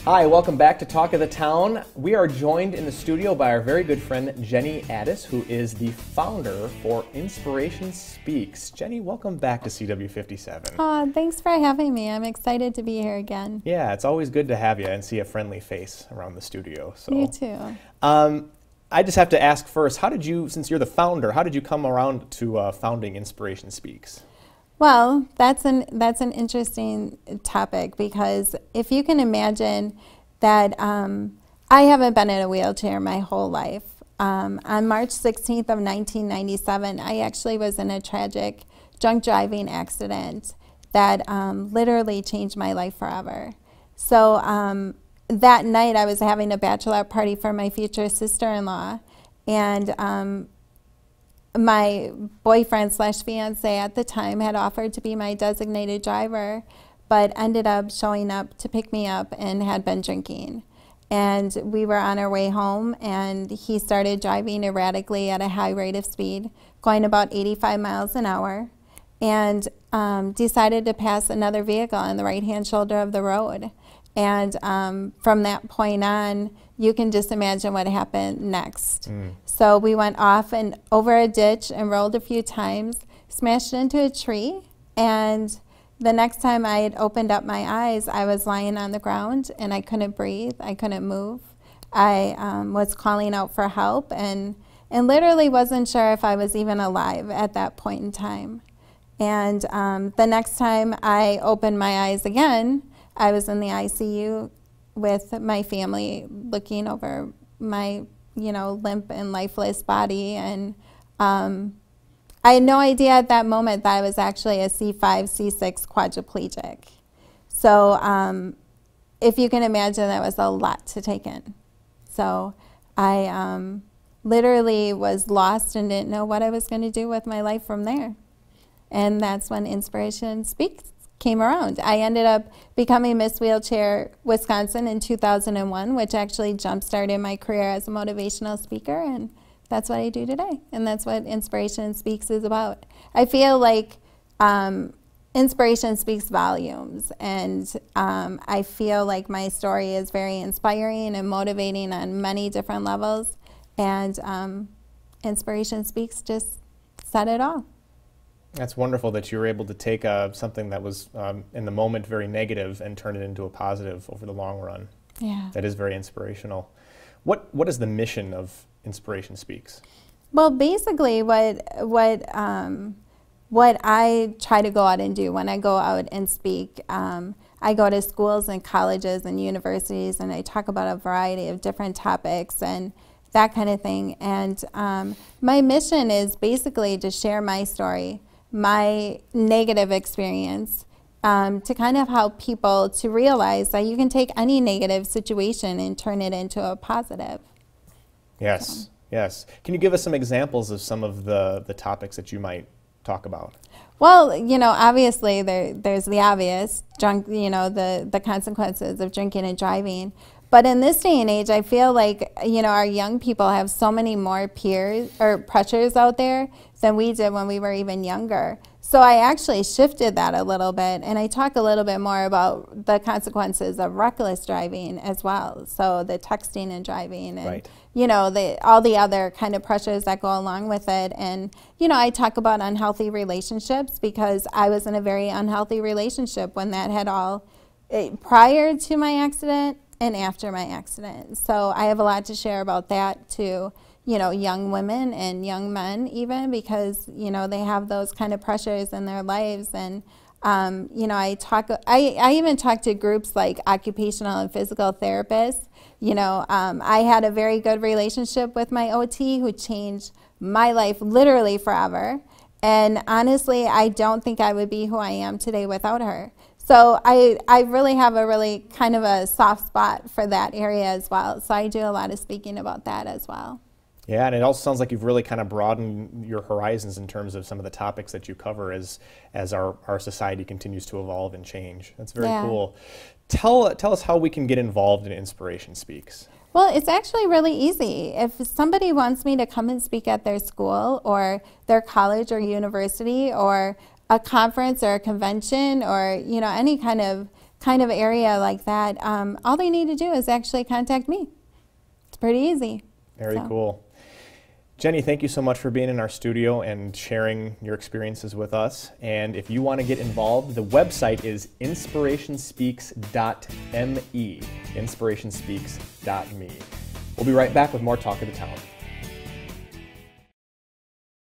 Hi, welcome back to Talk of the Town. We are joined in the studio by our very good friend Jenny Addis, who is the founder for Inspiration Speaks. Jenny, welcome back to CW57. Thanks for having me. I'm excited to be here again. Yeah, it's always good to have you and see a friendly face around the studio. So, you too. I just have to ask first, how did you, since you're the founder, how did you come around to founding Inspiration Speaks? Well, that's an interesting topic, because if you can imagine that I haven't been in a wheelchair my whole life. On March 16th of 1997, I actually was in a tragic drunk driving accident that literally changed my life forever. So that night I was having a bachelorette party for my future sister-in-law, and my boyfriend slash fiance at the time had offered to be my designated driver, but ended up showing up to pick me up and had been drinking. And we were on our way home, and he started driving erratically at a high rate of speed, going about 85 miles an hour, and decided to pass another vehicle on the right-hand shoulder of the road. And from that point on, you can just imagine what happened next. So we went off and over a ditch and rolled a few times, smashed into a tree, and the next time I had opened up my eyes, I was lying on the ground and I couldn't breathe, I couldn't move. I was calling out for help and literally wasn't sure if I was even alive at that point in time. And the next time I opened my eyes again, I was in the ICU with my family looking over my, limp and lifeless body. And I had no idea at that moment that I was actually a C5, C6 quadriplegic. So if you can imagine, that was a lot to take in. So I literally was lost and didn't know what I was going to do with my life from there. And that's when Inspiration Speaks came around. I ended up becoming Miss Wheelchair Wisconsin in 2001, which actually jump-started my career as a motivational speaker, and that's what I do today, and that's what Inspiration Speaks is about. I feel like Inspiration speaks volumes, and I feel like my story is very inspiring and motivating on many different levels, and Inspiration Speaks just said it all. That's wonderful that you were able to take something that was in the moment very negative and turn it into a positive over the long run. Yeah. That is very inspirational. What is the mission of Inspiration Speaks? Well, basically what I try to go out and do when I go out and speak, I go to schools and colleges and universities, and I talk about a variety of different topics and that kind of thing. And my mission is basically to share my story, my negative experience, to kind of help people to realize that you can take any negative situation and turn it into a positive. Yes, yes. Can you give us some examples of some of the topics that you might talk about? Well, obviously there's the obvious, the consequences of drinking and driving. But in this day and age, I feel like, our young people have so many more peers or pressures out there than we did when we were even younger. So I actually shifted that a little bit, and I talk a little bit more about the consequences of reckless driving as well. So the texting and driving, and right. All the other kind of pressures that go along with it. And I talk about unhealthy relationships, because I was in a very unhealthy relationship when that had all prior to my accident and after my accident. So I have a lot to share about that to young women and young men even, because they have those kind of pressures in their lives. And I even talk to groups like occupational and physical therapists. I had a very good relationship with my OT, who changed my life literally forever. And honestly, I don't think I would be who I am today without her. So I really have a really kind of a soft spot for that area as well. So I do a lot of speaking about that as well. Yeah, and it also sounds like you've really kind of broadened your horizons in terms of some of the topics that you cover as our society continues to evolve and change. That's very cool. Tell us how we can get involved in Inspiration Speaks. Well, it's actually really easy. If somebody wants me to come and speak at their school or their college or university or a conference or a convention or any kind of kind of area like that, all they need to do is actually contact me. It's pretty easy. Very cool. Jenny, thank you so much for being in our studio and sharing your experiences with us. And if you want to get involved, the website is inspirationspeaks.me. Inspirationspeaks.me. We'll be right back with more Talk of the Town.